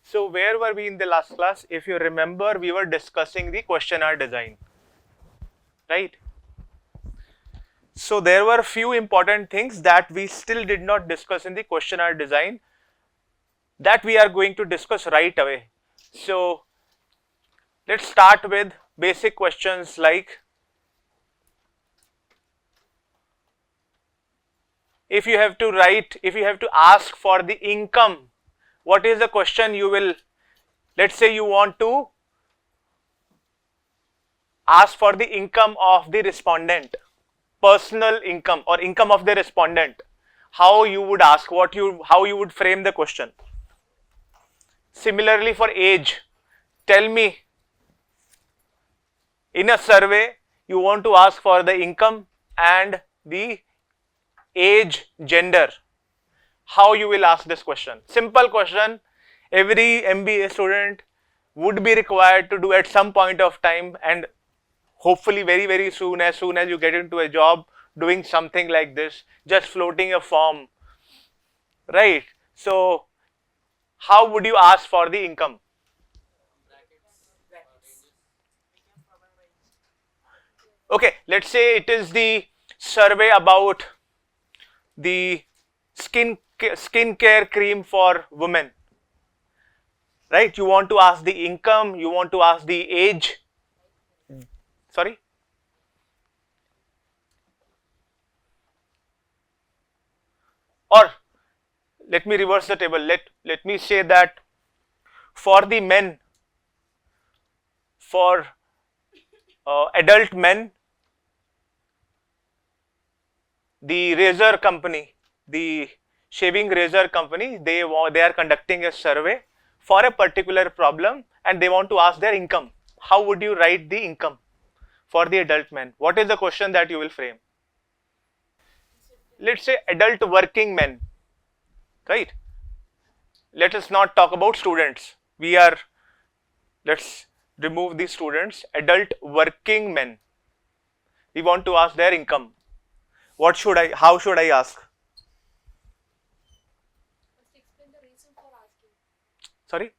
So where were we in the last class? If you remember, we were discussing the questionnaire design, right? So there were few important things that we still did not discuss in the questionnaire design that we are going to discuss right away. So let's start with basic questions like, if you have to ask for the income, what is the question you will, let's say you want to ask for the income of the respondent, personal income or income of the respondent, how you would ask, how you would frame the question. Similarly for age, tell me, in a survey you want to ask for the income and the age, gender, how you will ask this question. Simple question, every MBA student would be required to do at some point of time, and hopefully very soon, as you get into a job, doing something like this, just floating a form, right? So how would you ask for the income? Okay, let's say it is the survey about the skincare cream for women, right? You want to ask the income, you want to ask the age, sorry, or let me reverse the table. Let me say that for the men, for adult men, the razor company, the shaving razor company, they are conducting a survey for a particular problem and they want to ask their income. How would you write the income for the adult men? What is the question that you will frame? Let's say adult working men, right? Let us not talk about students. Let's remove the students. Adult working men, we want to ask their income. How should I ask? Sorry?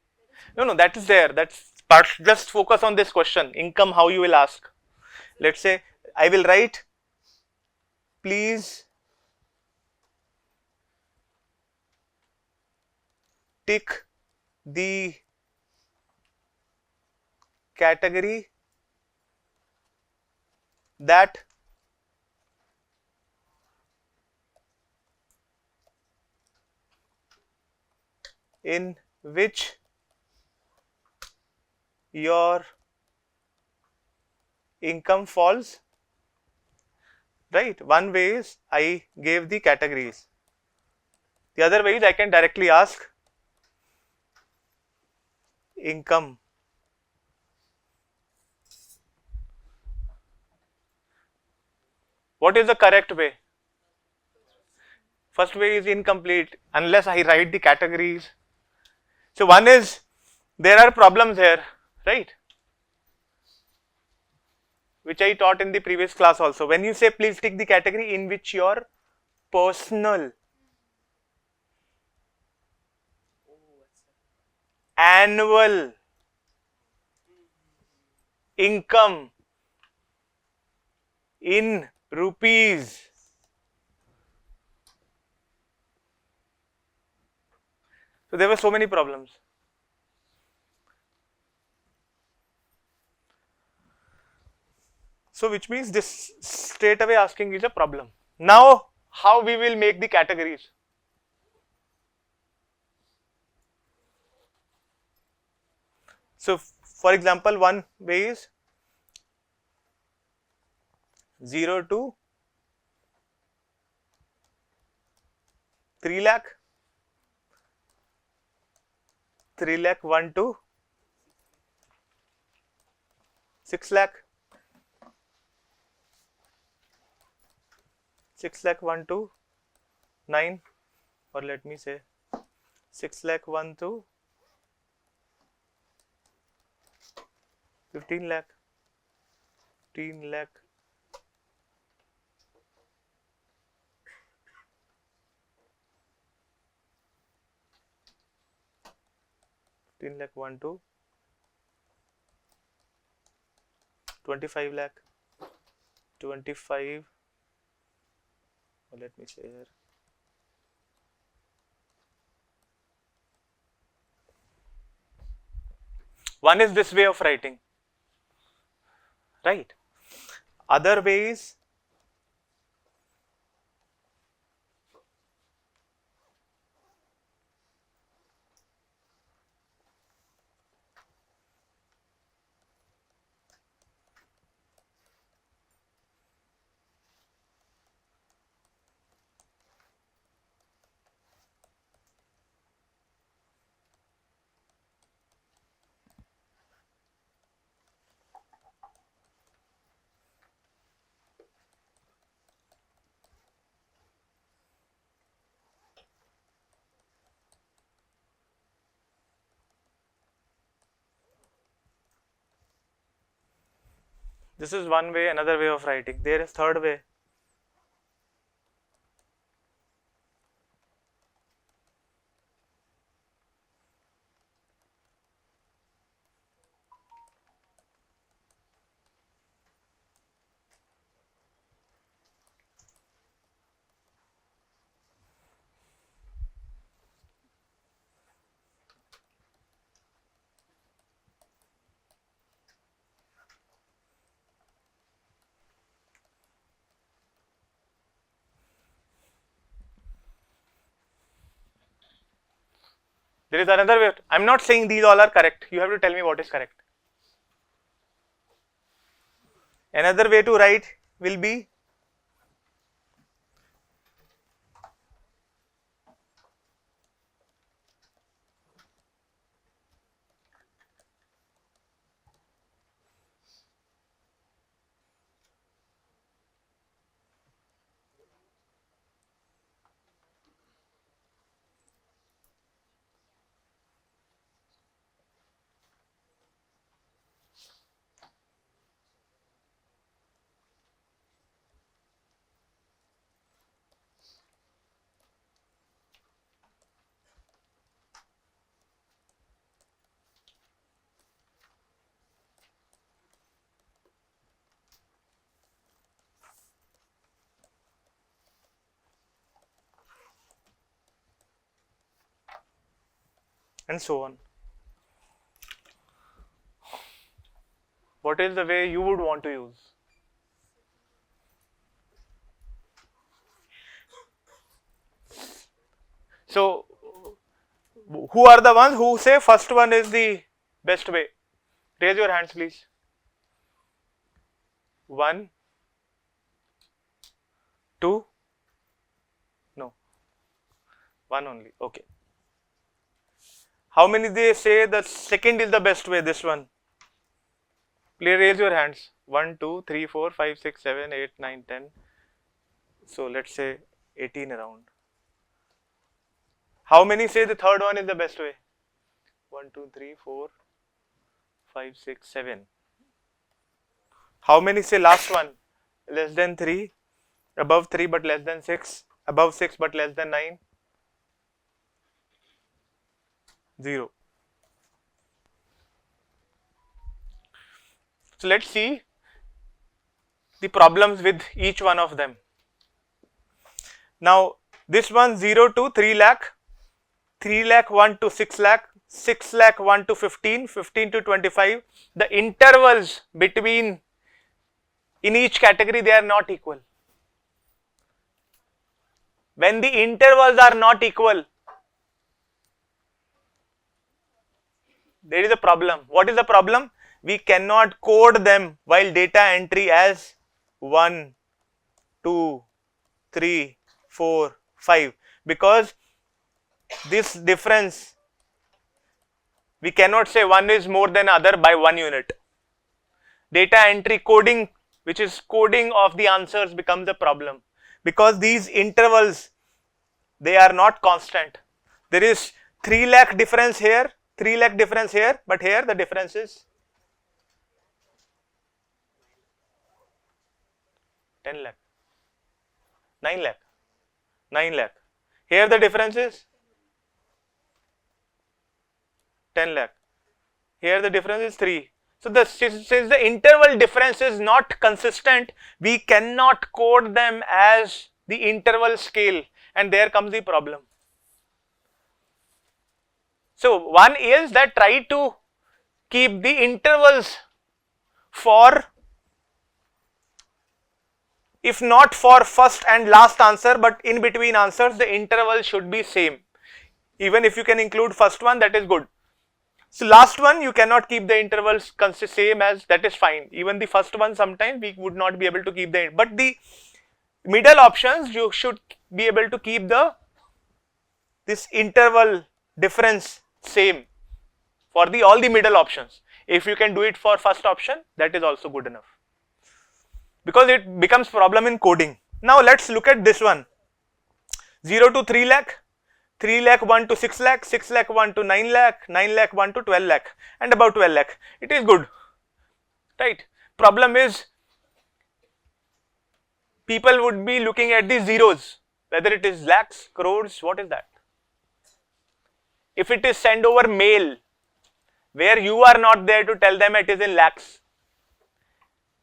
No, that is there. That's part. Just focus on this question. Income, how you will ask. Let's say I will write, please tick the category that in which your income falls, right? One way is I gave the categories. The other way is I can directly ask income. What is the correct way? First way is incomplete unless I write the categories. So one is, there are problems here, right? Which I taught in the previous class also. When you say please tick the category in which your personal, annual income in rupees. So there were so many problems. So which means this straight away asking is a problem. Now how we will make the categories? So for example, one way is 0 to 3 lakh, 3 lakh 1 to 6 lakh, 6 lakh 1 to 9, or let me say 6 lakh 1 to 15 lakh, 15 lakh, 15 15 lakh 1 to 25 lakh 25, let me say here, one is this way of writing, right? Other way is this is one way, another way of writing. There is third way. There is another way. I'm not saying these all are correct. You have to tell me what is correct. Another way to write will be and so on. What is the way you would want to use? So, who are the ones who say first one is the best way? Raise your hands, please. 1, 2, no, 1 only. Okay. How many they say the second is the best way? This one. Please raise your hands. 1, 2, 3, 4, 5, 6, 7, 8, 9, 10. So let's say 18 around. How many say the third one is the best way? 1, 2, 3, 4, 5, 6, 7. How many say last one? Less than 3, above 3 but less than 6, above 6 but less than 9? 0. So let's see the problems with each one of them. Now this one 0 to 3 lakh, 3 lakh 1 to 6 lakh, 6 lakh 1 to 15, 15 to 25. The intervals between in each category, they are not equal. When the intervals are not equal, there is a problem. What is the problem? We cannot code them while data entry as 1, 2, 3, 4, 5 because this difference, we cannot say one is more than other by 1 unit. Data entry coding, which is coding of the answers, becomes a problem because these intervals, they are not constant. There is 3 lakh difference here, 3 lakh difference here, but here the difference is 10 lakh, 9 lakh, 9 lakh. Here the difference is 10 lakh. Here the difference is 3. So since the interval difference is not consistent, we cannot code them as the interval scale, and there comes the problem. So one is that try to keep the intervals for, if not for first and last answer, but in between answers, the interval should be same. Even if you can include first one, that is good. So last one you cannot keep the intervals same as, that is fine. Even the first one sometimes we would not be able to keep the, but the middle options you should be able to keep this interval difference same for all the middle options. If you can do it for first option, that is also good enough, because it becomes problem in coding. Now let's look at this one. 0 to 3 lakh, 3 lakh 1 to 6 lakh, 6 lakh 1 to 9 lakh, 9 lakh 1 to 12 lakh, and about 12 lakh. It is good, right? Problem is, people would be looking at the zeros, whether it is lakhs, crores, what is that? If it is sent over mail, where you are not there to tell them it is in lakhs,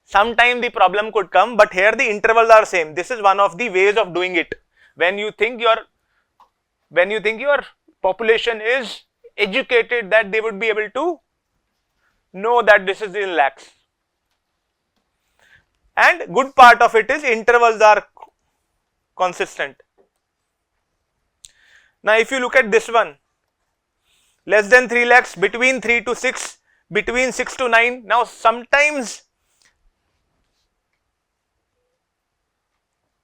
sometime the problem could come, but here the intervals are same. This is one of the ways of doing it. When you think your population is educated, that they would be able to know that this is in lakhs. And good part of it is intervals are consistent. Now if you look at this one, less than 3 lakhs, between 3 to 6, between 6 to 9. Now sometimes,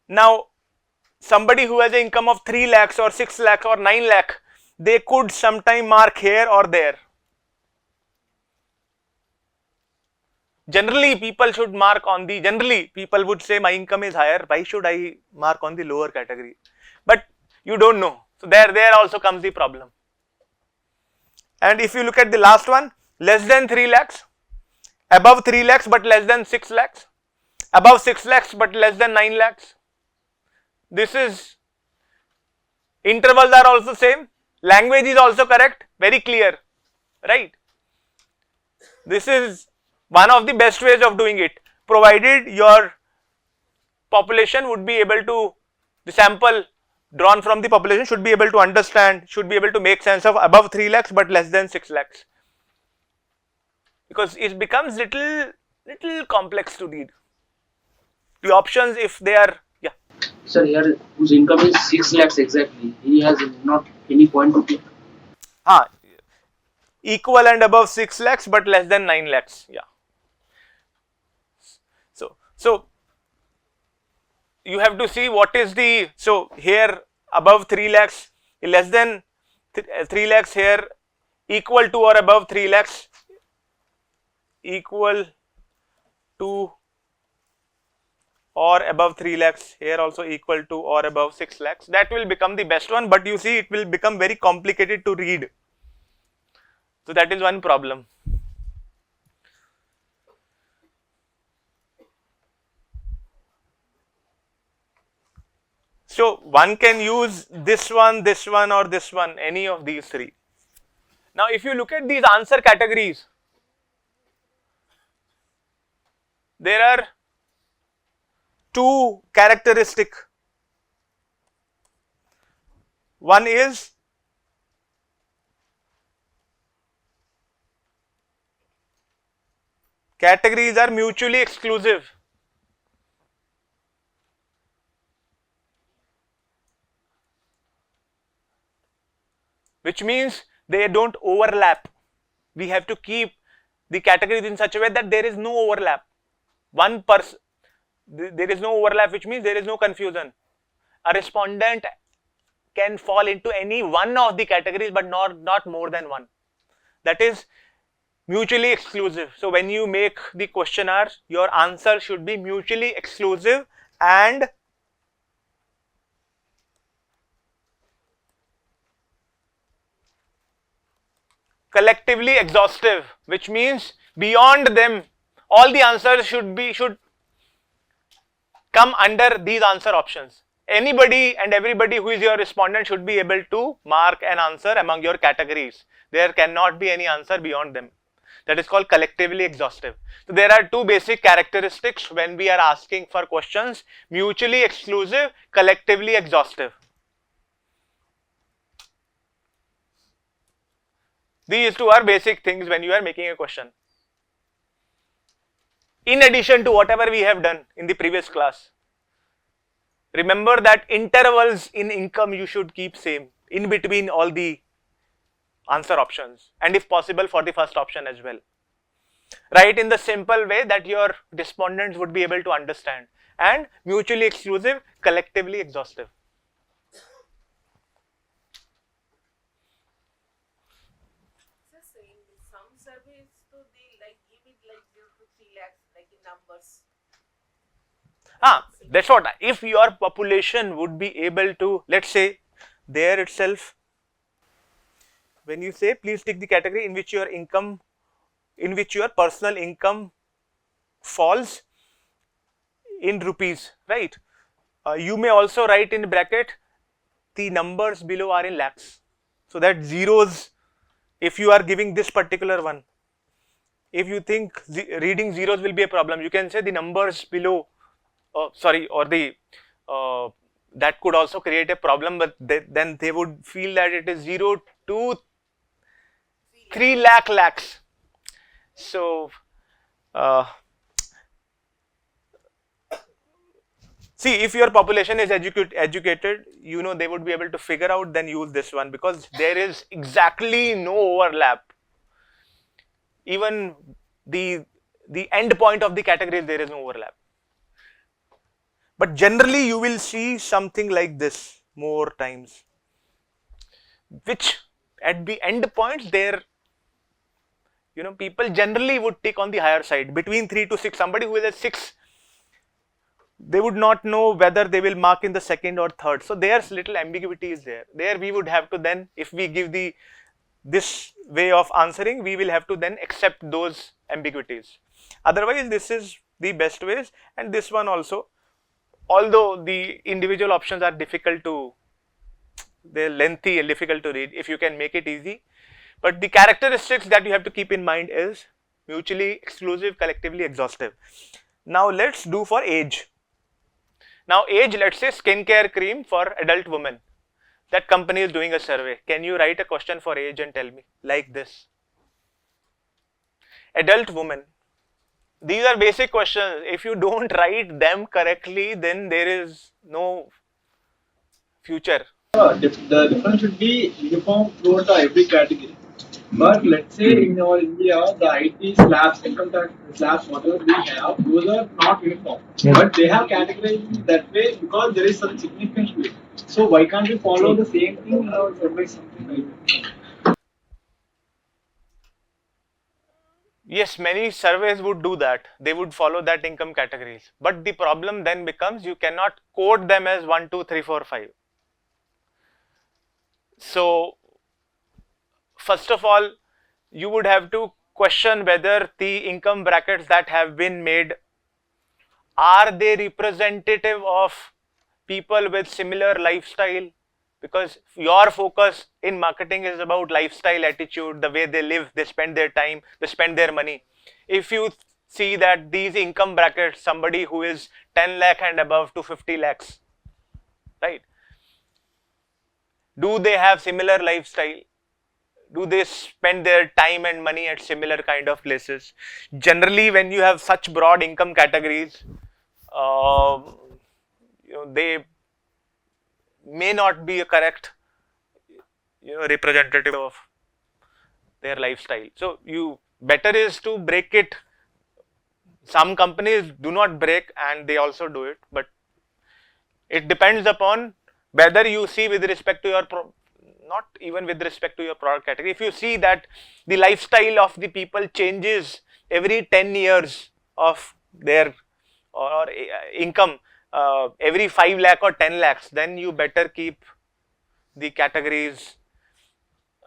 now somebody who has an income of 3 lakhs or 6 lakhs or 9 lakh, they could sometime mark here or there. Generally people should mark on the, generally people would say my income is higher, why should I mark on the lower category? But you don't know. So there also comes the problem. And if you look at the last one, less than 3 lakhs, above 3 lakhs but less than 6 lakhs, above 6 lakhs but less than 9 lakhs. This is, intervals are also same, language is also correct, very clear, right? This is one of the best ways of doing it, provided your population would be able to, the sample drawn from the population should be able to understand, should be able to make sense of above 3 lakhs but less than 6 lakhs. Because it becomes little complex to read. The options, if they are, yeah. Sir, here whose income is 6 lakhs exactly, he has not any point to pick. Equal and above 6 lakhs but less than 9 lakhs, yeah. So you have to see what is the, so here above 3 lakhs, less than 3 lakhs here, equal to or above 3 lakhs, equal to or above 3 lakhs, here also equal to or above 6 lakhs, that will become the best one, but you see it will become very complicated to read. So that is one problem. So one can use this one or this one, any of these three. Now if you look at these answer categories, there are two characteristics. One is categories are mutually exclusive. Which means they don't overlap. We have to keep the categories in such a way that there is no overlap. One person, there is no overlap, which means there is no confusion. A respondent can fall into any one of the categories, but not more than one. That is mutually exclusive. So when you make the questionnaire, your answer should be mutually exclusive and collectively exhaustive, which means beyond them, all the answers should come under these answer options. Anybody and everybody who is your respondent should be able to mark an answer among your categories. There cannot be any answer beyond them. That is called collectively exhaustive. So there are two basic characteristics when we are asking for questions: mutually exclusive, collectively exhaustive. These two are basic things when you are making a question. In addition to whatever we have done in the previous class, remember that intervals in income you should keep same in between all the answer options, and if possible for the first option as well. Write in the simple way that your respondents would be able to understand, and mutually exclusive, collectively exhaustive. So in some surveys, so they like give it like 0 to 3 lakhs, like in numbers. That's what, if your population would be able to, let's say, there itself, when you say please tick the category in which your income, in which your personal income falls in rupees, right? You may also write in bracket the numbers below are in lakhs, so that zeros, if you are giving this particular one, if you think reading zeros will be a problem, you can say the numbers below, sorry, or the that could also create a problem, but then they would feel that it is 0 to 3 lakhs. So see, if your population is educated, you know, they would be able to figure out, then use this one, because there is exactly no overlap. Even the end point of the categories, there is no overlap. But generally you will see something like this more times, which at the end points there, you know, people generally would take on the higher side, between 3 to 6. Somebody who is at 6, they would not know whether they will mark in the second or third. So there's little ambiguity is there. There we would have to then, if we give the this way of answering, we will have to then accept those ambiguities. Otherwise, this is the best ways, and this one also, although the individual options are difficult to, they're lengthy and difficult to read, if you can make it easy. But the characteristics that you have to keep in mind is mutually exclusive, collectively exhaustive. Now let's do for age. Now age, let's say skincare cream for adult women. That company is doing a survey. Can you write a question for age and tell me like this? Adult woman. These are basic questions. If you don't write them correctly, then there is no future. The difference should be uniform throughout every category. But let's say in our India, the IT slabs, income tax slabs, whatever we have, those are not uniform. Yeah. But they have categorized that way because there is some significance to it. So why can't we follow the same thing in our survey, something like that? Yes, many surveys would do that. They would follow that income categories. But the problem then becomes you cannot code them as 1, 2, 3, 4, 5. So first of all, you would have to question whether the income brackets that have been made, are they representative of people with similar lifestyle? Because your focus in marketing is about lifestyle, attitude, the way they live, they spend their time, they spend their money. If you see that these income brackets, somebody who is 10 lakh and above to 50 lakhs, right? Do they have similar lifestyle? Do they spend their time and money at similar kind of places? Generally, when you have such broad income categories, you know, they may not be a correct, you know, representative of their lifestyle. So you better is to break it. Some companies do not break and they also do it, but it depends upon whether you see with respect to your not even with respect to your product category. If you see that the lifestyle of the people changes every 10 years of their or income, every 5 lakh or 10 lakhs, then you better keep the categories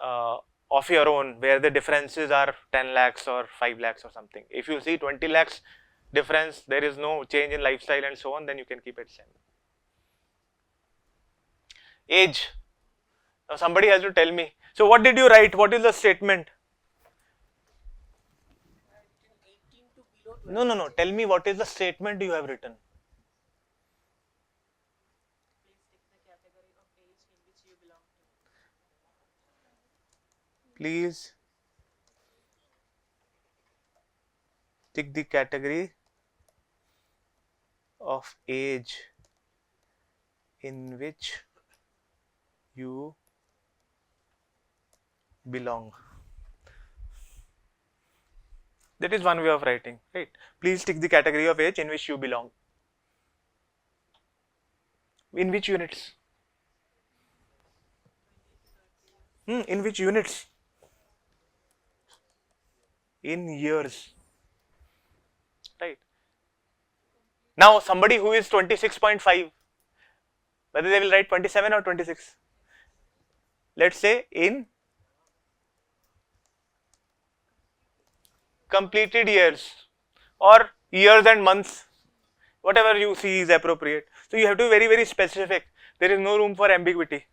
of your own where the differences are 10 lakhs or 5 lakhs or something. If you see 20 lakhs difference, there is no change in lifestyle and so on, then you can keep it same. Age. Now somebody has to tell me. So what did you write? What is the statement? No, no, no. Tell me what is the statement you have written. Please tick the category of age in which you belong. That is one way of writing, right? Please tick the category of age in which you belong. In which units? In which units? In years, right? Now somebody who is 26.5, whether they will write 27 or 26. Let's say in completed years or years and months, whatever you see is appropriate. So you have to be very, very specific. There is no room for ambiguity.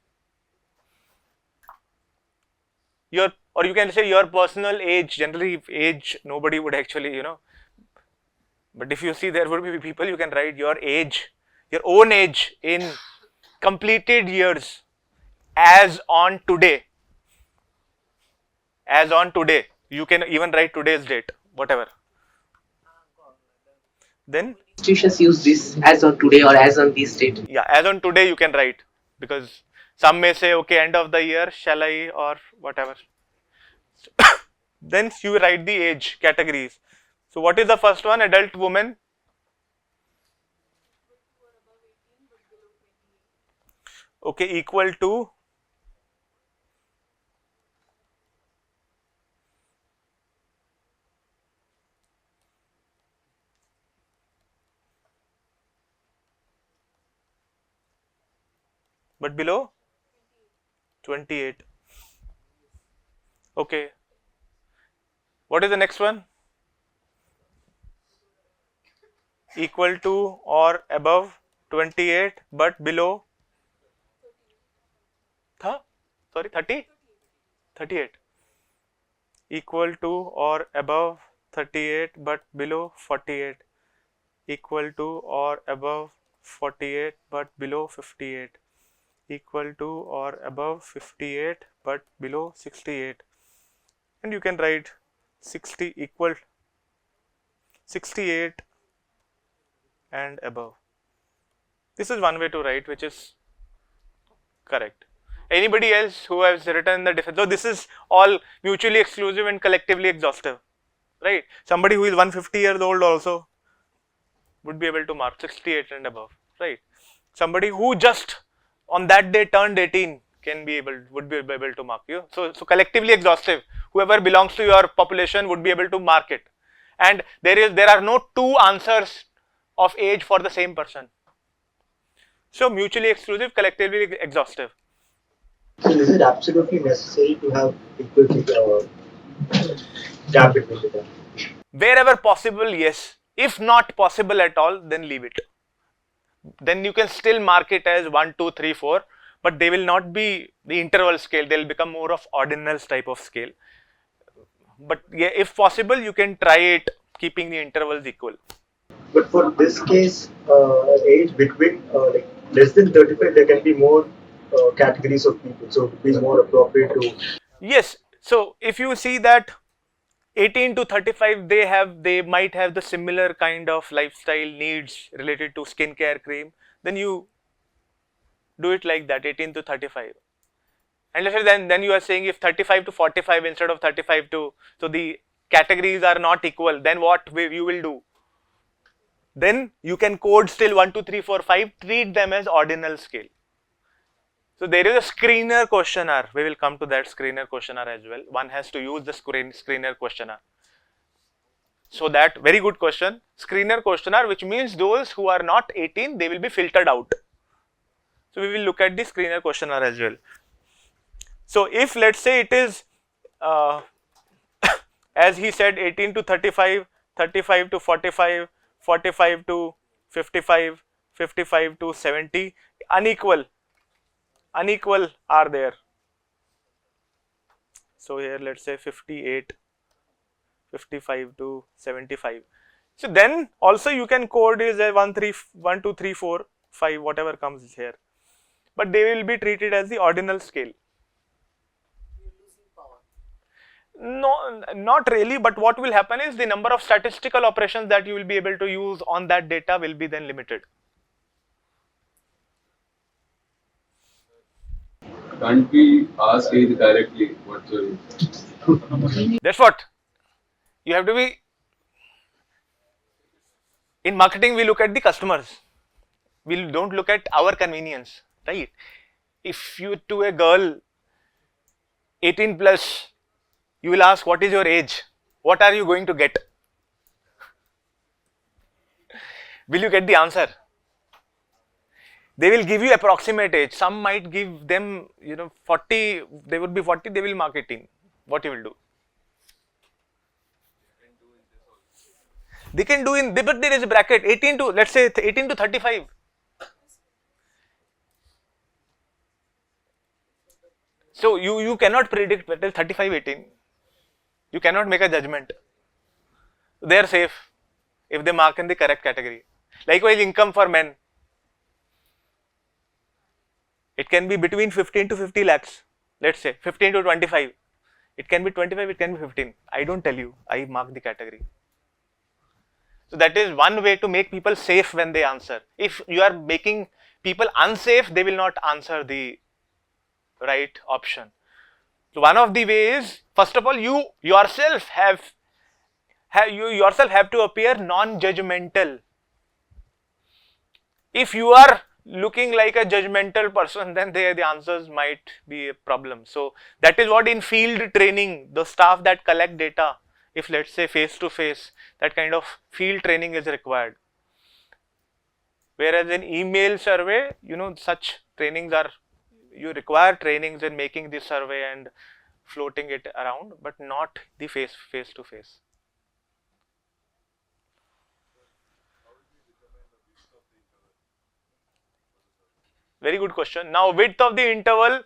Your, or you can say your personal age. Generally, age nobody would actually, But if you see, there would be people you can write your age, your own age in completed years as on today. As on today. You can even write today's date, whatever. Then, Institutions use this as on today or as on this date. yeah, as on today you can write, because some may say, okay, end of the year, shall I, or whatever. Then you write the age categories. So what is the first one? Adult woman. Okay, equal to but below 28. Okay. What is the next one? Equal to or above 28 but below 30? 38. Equal to or above 38 but below 48. Equal to or above 48 but below 58. Equal to or above 58 but below 68. And you can write 60 equal 68 and above. This is one way to write, which is correct. Anybody else who has written the difference? So this is all mutually exclusive and collectively exhaustive, right? Somebody who is 150 years old also would be able to mark 68 and above, right? Somebody who just on that day turned 18 would be able to mark you. So collectively exhaustive. Whoever belongs to your population would be able to mark it. And there are no two answers of age for the same person. So mutually exclusive, collectively exhaustive. So is it absolutely necessary to have equal gap between them? Wherever possible, yes. If not possible at all, then leave it. Then you can still mark it as 1, 2, 3, 4, but they will not be the interval scale. They will become more of ordinals type of scale. But yeah, if possible, you can try it keeping the intervals equal. But for this case, age between like less than 35, there can be more categories of people. So it is more appropriate to. Yes. So if you see that 18 to 35, they might have the similar kind of lifestyle needs related to skincare cream, then you do it like that, 18 to 35. And let's say then you are saying if 35 to 45 instead of 35 to, so the categories are not equal, then what you will do? Then you can code still 1, 2, 3, 4, 5, treat them as ordinal scale. So there is a screener questionnaire. We will come to that screener questionnaire as well. One has to use the screener questionnaire. So that, very good question, screener questionnaire, which means those who are not 18, they will be filtered out. So we will look at the screener questionnaire as well. So if let's say it is, as he said, 18 to 35, 35 to 45, 45 to 55, 55 to 70, unequal are there. So here let's say 58, 55 to 75. So then also you can code is a 1, 3, 1, 2, 3, 4, 5, whatever comes here, but they will be treated as the ordinal scale. You're losing power. No, not really, but what will happen is the number of statistical operations that you will be able to use on that data will be then limited. Can't we ask age directly? What's your age? That's what you have to be. In marketing, we look at the customers. We don't look at our convenience, right? If you to a girl 18 plus, you will ask what is your age? What are you going to get? Will you get the answer? They will give you approximate age. Some might give them, 40, they would be 40, they will mark 18. What you will do? They can do in, but there is a bracket 18 to, let's say 18 to 35. So you cannot predict whether 35, 18. You cannot make a judgment. They are safe if they mark in the correct category. Likewise, income for men. It can be between 15 to 50 lakhs. Let's say 15 to 25. It can be 25, it can be 15. I don't tell you, I mark the category. So that is one way to make people safe when they answer. If you are making people unsafe, they will not answer the right option. So one of the ways, first of all, you yourself have to appear non-judgmental. If you are looking like a judgmental person, then the answers might be a problem. So that is what in field training, the staff that collect data, if let's say face to face, that kind of field training is required. Whereas in email survey, such trainings are, you require trainings in making the survey and floating it around, but not the face to face. Very good question. Now, width of the interval,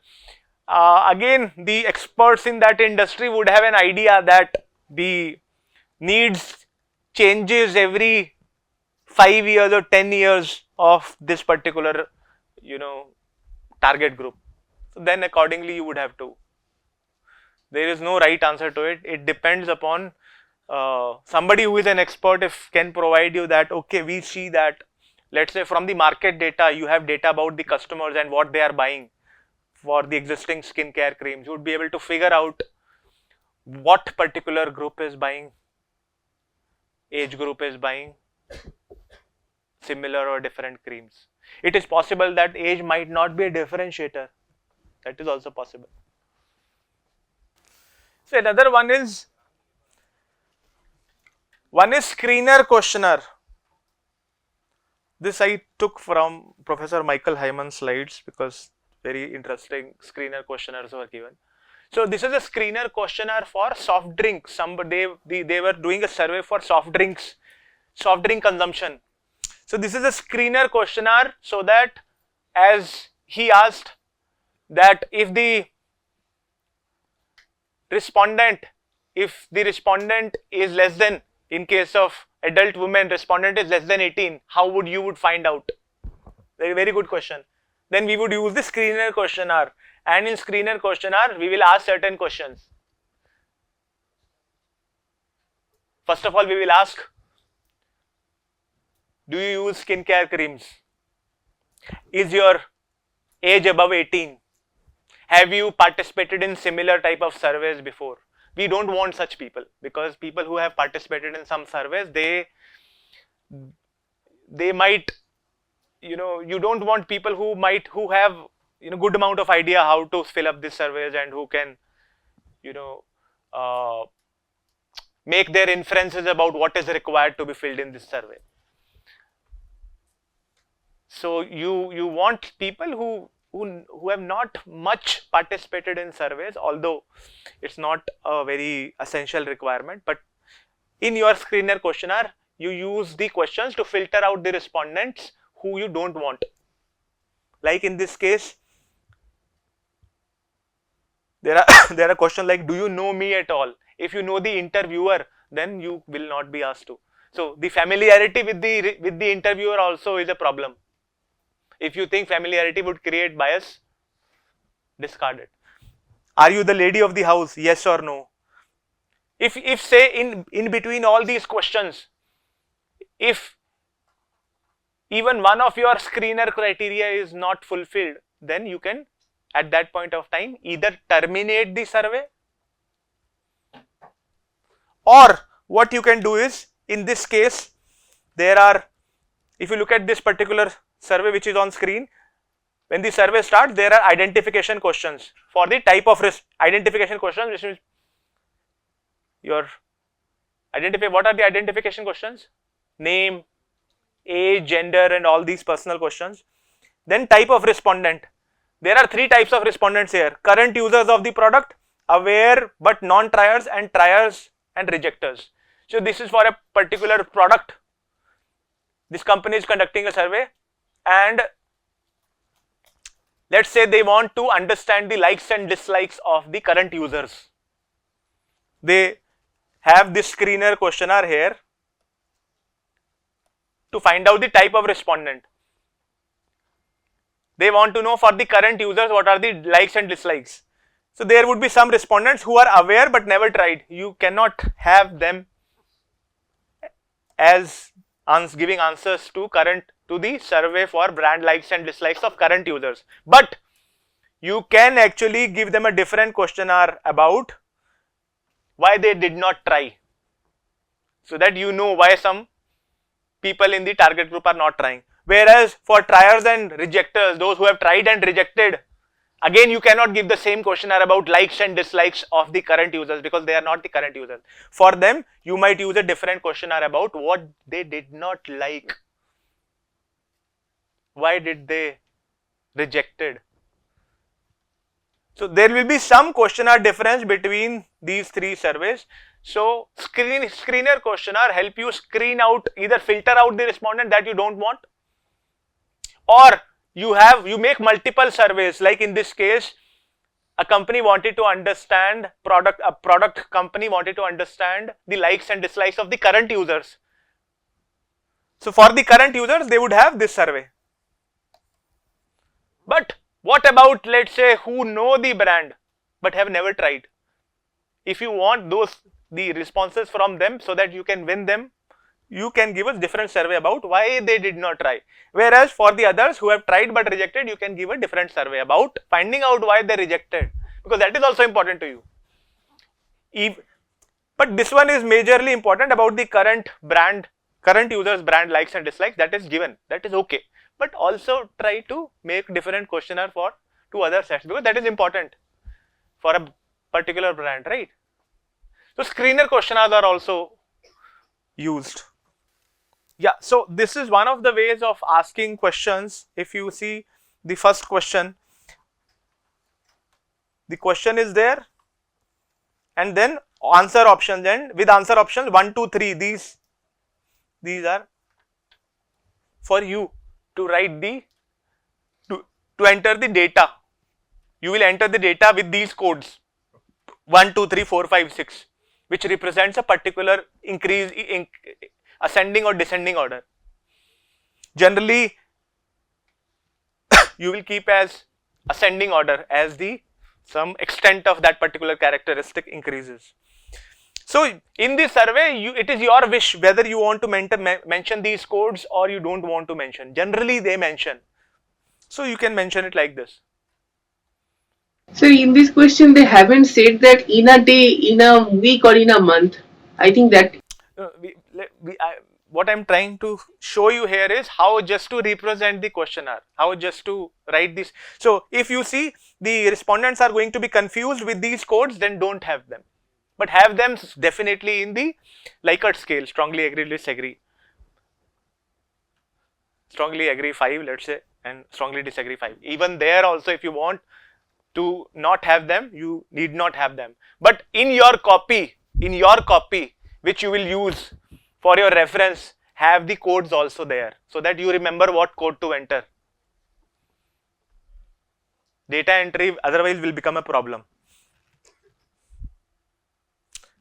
again, the experts in that industry would have an idea that the needs changes every 5 years or 10 years of this particular, target group. So then accordingly you would have to. There is no right answer to it. It depends upon somebody who is an expert if can provide you that, okay, we see that, let's say from the market data, you have data about the customers and what they are buying for the existing skincare creams. You would be able to figure out what particular group is buying, age group is buying similar or different creams. It is possible that age might not be a differentiator. That is also possible. So another one is screener questionnaire. This I took from Professor Michael Hyman's slides because very interesting screener questionnaires were given. So this is a screener questionnaire for soft drinks. They were doing a survey for soft drink consumption. So this is a screener questionnaire, so that as he asked that if the respondent is less than, in case of adult women, respondent is less than 18, how would you find out? Very good question. Then we would use the screener questionnaire, and in screener questionnaire we will ask certain questions. First of all, we will ask, do you use skincare creams? Is your age above 18? Have you participated in similar type of surveys before? We don't want such people, because people who have participated in some surveys, they might, you don't want people who have good amount of idea how to fill up these surveys and who can make their inferences about what is required to be filled in this survey. So you want people who have not much participated in surveys, although it's not a very essential requirement, but in your screener questionnaire, you use the questions to filter out the respondents who you don't want. Like in this case, there are questions like, do you know me at all? If you know the interviewer, then you will not be asked to. So the familiarity with the interviewer also is a problem. If you think familiarity would create bias, discard it. Are you the lady of the house? Yes or no? If say in between all these questions, if even one of your screener criteria is not fulfilled, then you can at that point of time either terminate the survey, or what you can do is, in this case, there are, if you look at this particular survey which is on screen, when the survey starts, there are identification questions for the type of risk. Identification questions, which means your identify, what are the identification questions? Name, age, gender, and all these personal questions. Then type of respondent. There are 3 types of respondents here: current users of the product, aware but non-triers, and triers and rejecters. So this is for a particular product. This company is conducting a survey, and let's say they want to understand the likes and dislikes of the current users. They have this screener questionnaire here to find out the type of respondent. They want to know for the current users what are the likes and dislikes. So there would be some respondents who are aware but never tried. You cannot have them as giving answers to the survey for brand likes and dislikes of current users. But you can actually give them a different questionnaire about why they did not try, so that you know why some people in the target group are not trying. Whereas for triers and rejecters, those who have tried and rejected, again you cannot give the same questionnaire about likes and dislikes of the current users, because they are not the current users. For them, you might use a different questionnaire about what they did not like, why did they rejected. So there will be some questionnaire difference between these 3 surveys. So screener questionnaire help you screen out, either filter out the respondent that you don't want, or you make multiple surveys. Like in this case, a company wanted to understand a product company wanted to understand the likes and dislikes of the current users. So for the current users, they would have this survey. But what about, let's say, who know the brand but have never tried? If you want the responses from them so that you can win them, you can give us different survey about why they did not try. Whereas for the others who have tried but rejected, you can give a different survey about finding out why they rejected, because that is also important to you. But this one is majorly important about the current users brand likes and dislikes. That is given, that is okay. But also try to make different questionnaire for 2 other sets, because that is important for a particular brand, right? So screener questionnaires are also used. Yeah, so this is one of the ways of asking questions. If you see the first question, the question is there, and then answer options, and with answer options 1, 2, 3, these are for you to write to enter the data. You will enter the data with these codes 1, 2, 3, 4, 5, 6, which represents a particular ascending or descending order. Generally, you will keep as ascending order as some extent of that particular characteristic increases. So in this survey, it is your wish whether you want to mention these codes or you don't want to mention. Generally, they mention. So you can mention it like this. So in this question, they haven't said that in a day, in a week, or in a month. I think that what I'm trying to show you here is how just to represent the questionnaire, how just to write this. So if you see the respondents are going to be confused with these codes, then don't have them. But have them definitely in the Likert scale, strongly agree, disagree. Strongly agree 5, let's say, and strongly disagree 5. Even there also, if you want to not have them, you need not have them. But in your copy, which you will use for your reference, have the codes also there, so that you remember what code to enter. Data entry otherwise will become a problem.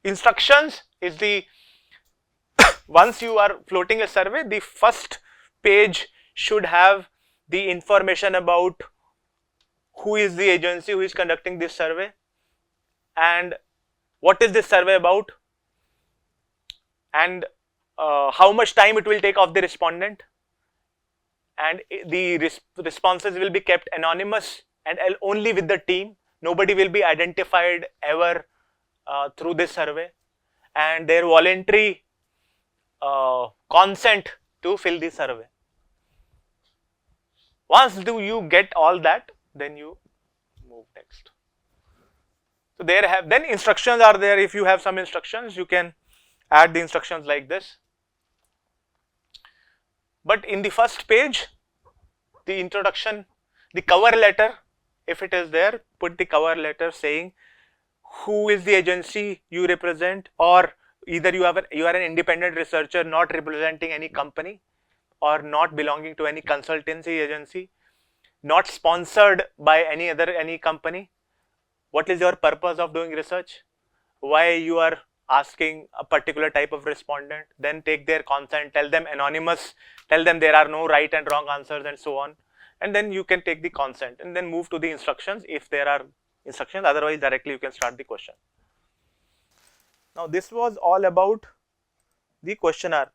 Instructions is the once you are floating a survey, the first page should have the information about who is the agency who is conducting this survey and what is this survey about, and how much time it will take of the respondent, and the responses will be kept anonymous and only with the team. Nobody will be identified ever through this survey, and their voluntary consent to fill the survey. Once you get all that, then you move next. So then instructions are there. If you have some instructions, you can add the instructions like this. But in the first page, the introduction, the cover letter, if it is there, put the cover letter saying who is the agency you represent, or either you are an independent researcher not representing any company or not belonging to any consultancy agency, not sponsored by any company. What is your purpose of doing research? Why you are asking a particular type of respondent? Then take their consent, tell them anonymous, tell them there are no right and wrong answers and so on. And then you can take the consent and then move to the instructions if there are instructions, otherwise directly you can start the question. Now this was all about the questionnaire.